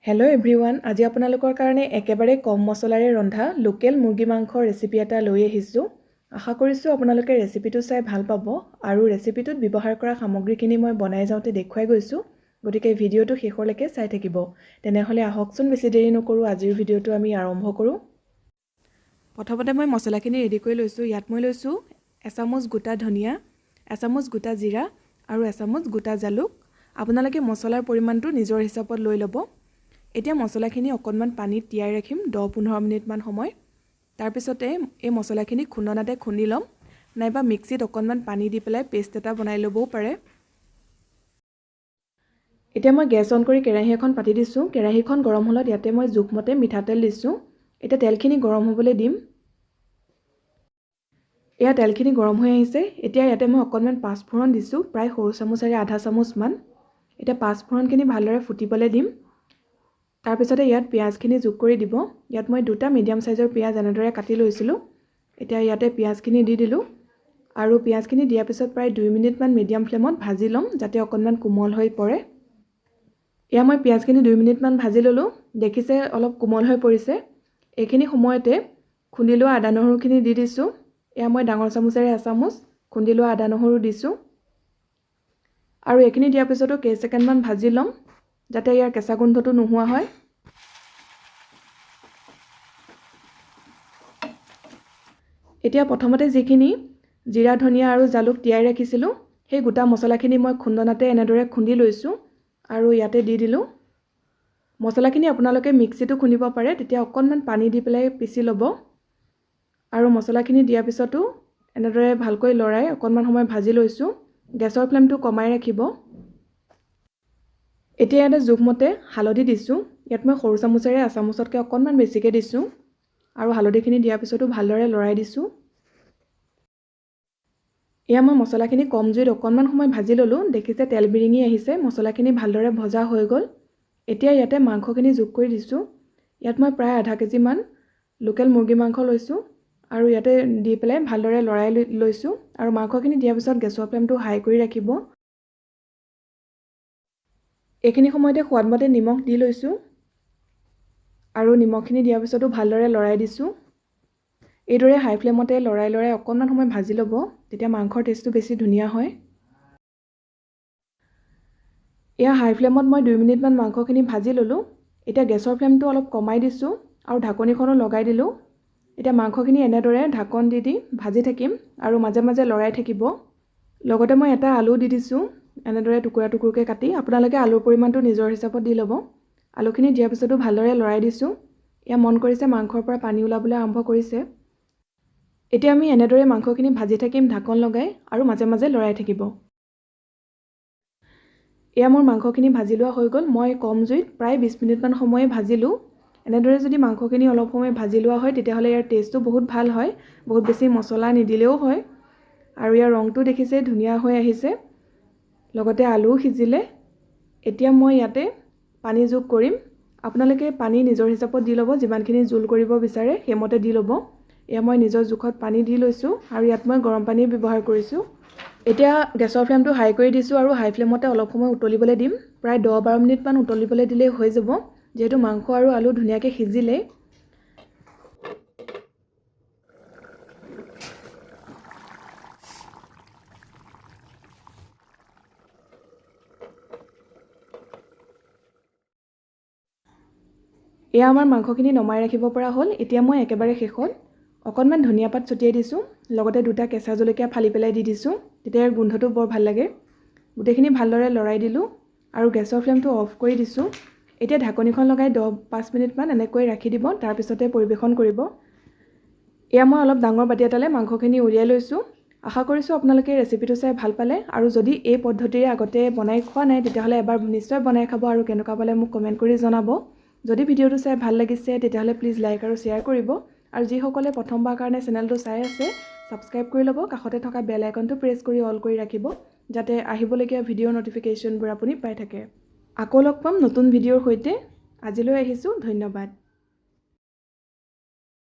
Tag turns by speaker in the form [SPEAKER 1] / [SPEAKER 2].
[SPEAKER 1] Hello' everyone, আজি আপোনালোকৰ কাৰণে একেবাৰে কম মছলাৰে ৰন্ধা লোকেল মুৰ্গী মাংসৰ ৰেচিপি এটা লৈ আহিছোঁ। আশা কৰিছোঁ আপোনালোকে ৰেচিপিটো চাই ভাল পাব আৰু ৰেচিপিটোত ব্যৱহাৰ কৰা সামগ্ৰীখিনি মই বনাই যাওঁতে দেখুৱাই গৈছোঁ। গতিকে ভিডিঅ'টো শেষলৈকে চাই থাকিব। তেনেহ'লে আহকচোন বেছি দেৰি নকৰোঁ, আজিৰ ভিডিঅ'টো আমি আৰম্ভ কৰোঁ। প্ৰথমতে মই মছলাখিনি ৰেডি কৰি লৈছোঁ। ইয়াত মই লৈছোঁ এচামুচ গোটা ধনিয়া, এচামুচ গোটা জিৰা আৰু এচামুচ গোটা জালুক। আপোনালোকে মছলাৰ পৰিমাণটো নিজৰ হিচাপত লৈ ল'ব। এতিয়া মছলাখিনি অকণমান পানীত তিয়াই ৰাখিম 10-15 মিনিটমান সময়। তাৰপিছতে এই মছলাখিনি খুন্দনাতে খুন্দি ল'ম, নাইবা মিক্সিত অকণমান পানী দি পেলাই পেষ্ট এটা বনাই ল'বও পাৰে। এতিয়া মই গেছ অন কৰি কেৰাহী এখন পাতি দিছোঁ। কেৰাহীখন গৰম হ'লত ইয়াতে মই জোখমতে মিঠাতেল দিছোঁ। এতিয়া তেলখিনি গৰম হ'বলৈ দিম। এয়া তেলখিনি গৰম হৈ আহিছে। এতিয়া ইয়াতে মই অকণমান পাঁচফোৰণ দিছোঁ, প্ৰায় সৰু চামুচেৰে আধা চামুচমান। এতিয়া পাঁচফোৰণখিনি ভালদৰে ফুটিবলৈ দিম। তাৰপিছতে ইয়াত পিঁয়াজখিনি যোগ কৰি দিব। ইয়াত মই 2টা মিডিয়াম সাইজৰ পিঁয়াজ এনেদৰে কাটি লৈছিলোঁ। এতিয়া ইয়াতে পিঁয়াজখিনি দি দিলোঁ আৰু পিঁয়াজখিনি দিয়াৰ পিছত প্ৰায় 2 মিনিটমান মিডিয়াম ফ্লেমত ভাজি ল'ম, যাতে অকণমান কোমল হৈ পৰে। এয়া মই পিঁয়াজখিনি 2 মিনিটমান ভাজি ল'লোঁ। দেখিছে অলপ কোমল হৈ পৰিছে। এইখিনি সময়তে খুন্দি লোৱা আদা নহৰুখিনি দি দিছোঁ। এয়া মই ডাঙৰ চামুচেৰে এচামুচ খুন্দি লোৱা আদা নহৰু দিছোঁ আৰু এইখিনি দিয়াৰ পিছতো কেইছেকেণ্ডমান ভাজি ল'ম, যাতে ইয়াৰ কেঁচা গোন্ধটো নোহোৱা হয়। এতিয়া প্ৰথমতে যিখিনি জিৰা, ধনিয়া আৰু জালুক তিয়াই ৰাখিছিলোঁ, সেই গোটা মছলাখিনি মই খুন্দনাতে এনেদৰে খুন্দি লৈছোঁ আৰু ইয়াতে দি দিলোঁ। মছলাখিনি আপোনালোকে মিক্সিতো খুন্দিব পাৰে, তেতিয়া অকণমান পানী দি পেলাই পিচি ল'ব আৰু মছলাখিনি দিয়াৰ পিছতো এনেদৰে ভালকৈ লৰাই অকণমান সময় ভাজি লৈছোঁ। গেছৰ ফ্লেমটো কমাই ৰাখিব। এতিয়া ইয়াতে জোখমতে হালধি দিছোঁ। ইয়াত মই সৰু চামুচেৰে এচামুচতকৈ অকণমান বেছিকৈ দিছোঁ আৰু হালধিখিনি দিয়াৰ পিছতো ভালদৰে লৰাই দিছোঁ। এয়া মই মছলাখিনি কম জুইত অকণমান সময় ভাজি ল'লোঁ। দেখিছে তেল বিৰিঙি আহিছে, মছলাখিনি ভালদৰে ভজা হৈ গ'ল। এতিয়া ইয়াতে মাংসখিনি যোগ কৰি দিছোঁ। ইয়াত মই প্ৰায় আধা কেজিমান লোকেল মুৰ্গী মাংস লৈছোঁ আৰু ইয়াতে দি পেলাই ভালদৰে লৰাই লৈছোঁ আৰু মাংসখিনি দিয়াৰ পিছত গেছৰ ফ্লেমটো হাই কৰি ৰাখিব। এইখিনি সময়তে সোৱাদমতে নিমখ দি লৈছোঁ আৰু নিমখখিনি দিয়াৰ পিছতো ভালদৰে লৰাই দিছোঁ। এইদৰে হাই ফ্লেমতে লৰাই অকণমান সময় ভাজি ল'ব, তেতিয়া মাংসৰ টেষ্টটো বেছি ধুনীয়া হয়। এয়া হাই ফ্লেমত মই 2 মিনিটমান মাংসখিনি ভাজি ল'লোঁ। এতিয়া গেছৰ ফ্লেমটো অলপ কমাই দিছোঁ আৰু ঢাকনিখনো লগাই দিলোঁ। এতিয়া মাংসখিনি এনেদৰে ঢাকন দি ভাজি থাকিম আৰু মাজে মাজে লৰাই থাকিব। লগতে মই এটা আলু দি দিছোঁ, এনেদৰে টুকুৰা টুকুৰকৈ কাটি। আপোনালোকে আলুৰ পৰিমাণটো নিজৰ হিচাপত দি ল'ব। আলুখিনি দিয়াৰ পিছতো ভালদৰে লৰাই দিছোঁ। এয়া মন কৰিছে মাংসৰ পৰা পানী ওলাবলৈ আৰম্ভ কৰিছে। এতিয়া আমি এনেদৰে মাংসখিনি ভাজি থাকিম ঢাকন লগাই আৰু মাজে মাজে লৰাই থাকিব। এয়া মোৰ মাংসখিনি ভাজি লোৱা হৈ গ'ল। মই কম জুইত প্ৰায় 20 মিনিটমান সময় ভাজিলোঁ। এনেদৰে যদি মাংসখিনি অলপ সময় ভাজি লোৱা হয়, তেতিয়াহ'লে ইয়াৰ টেষ্টটো বহুত ভাল হয়। বহুত বেছি মছলা নিদিলেও হয় আৰু ইয়াৰ ৰংটো দেখিছে ধুনীয়া হৈ আহিছে। লগতে আলুও সিজিলে। এতিয়া মই ইয়াতে পানী যোগ কৰিম। আপোনালোকে পানী নিজৰ হিচাপত দি ল'ব, যিমানখিনি জোল কৰিব বিচাৰে সেইমতে দি ল'ব। এয়া মই নিজৰ জোখত পানী দি লৈছোঁ আৰু ইয়াত মই গৰম পানী ব্যৱহাৰ কৰিছোঁ। এতিয়া গেছৰ ফ্লেমটো হাই কৰি দিছোঁ আৰু হাই ফ্লেমতে অলপ সময় উতলিবলৈ দিম। প্ৰায় 10-12 মিনিটমান উতলিবলৈ দিলেই হৈ যাব, যিহেতু মাংস আৰু আলু ধুনীয়াকৈ সিজিলে। এয়া আমাৰ মাংসখিনি নমাই ৰাখিব পৰা হ'ল। এতিয়া মই একেবাৰে শেষত অকণমান ধনিয়া পাত ছটিয়াই দিছোঁ, লগতে 2টা কেঁচা জলকীয়া ফালি পেলাই দি দিছোঁ, তেতিয়া ইয়াৰ গোন্ধটো বৰ ভাল লাগে। গোটেইখিনি ভালদৰে লৰাই দিলোঁ আৰু গেছৰ ফ্লেমটো অফ কৰি দিছোঁ। এতিয়া ঢাকনিখন লগাই 10-5 মিনিটমান এনেকৈ ৰাখি দিব, তাৰপিছতে পৰিৱেশন কৰিব। এয়া মই অলপ ডাঙৰ বাতি এটালৈ মাংসখিনি উলিয়াই লৈছোঁ। আশা কৰিছোঁ আপোনালোকে ৰেচিপিটো চাই ভাল পালে আৰু যদি এই পদ্ধতিৰে আগতে বনাই খোৱা নাই, তেতিয়াহ'লে এবাৰ নিশ্চয় বনাই খাব আৰু কেনেকুৱা পালে মোক কমেণ্ট কৰি জনাব। যদি ভিডিঅ'টো চাই ভাল লাগিছে, তেতিয়াহ'লে প্লিজ লাইক আৰু শ্বেয়াৰ কৰিব আৰু যিসকলে প্ৰথমবাৰ কাৰণে চেনেলটো চাই আছে, ছাবস্ক্ৰাইব কৰি ল'ব। কাষতে থকা বেল আইকনটো প্ৰেছ কৰি অল কৰি ৰাখিব, যাতে আহিবলগীয়া ভিডিঅ'ৰ নটিফিকেশ্যনবোৰ আপুনি পাই থাকে। আকৌ লগ পাম নতুন ভিডিঅ'ৰ সৈতে। আজিলৈ আহিছোঁ, ধন্যবাদ।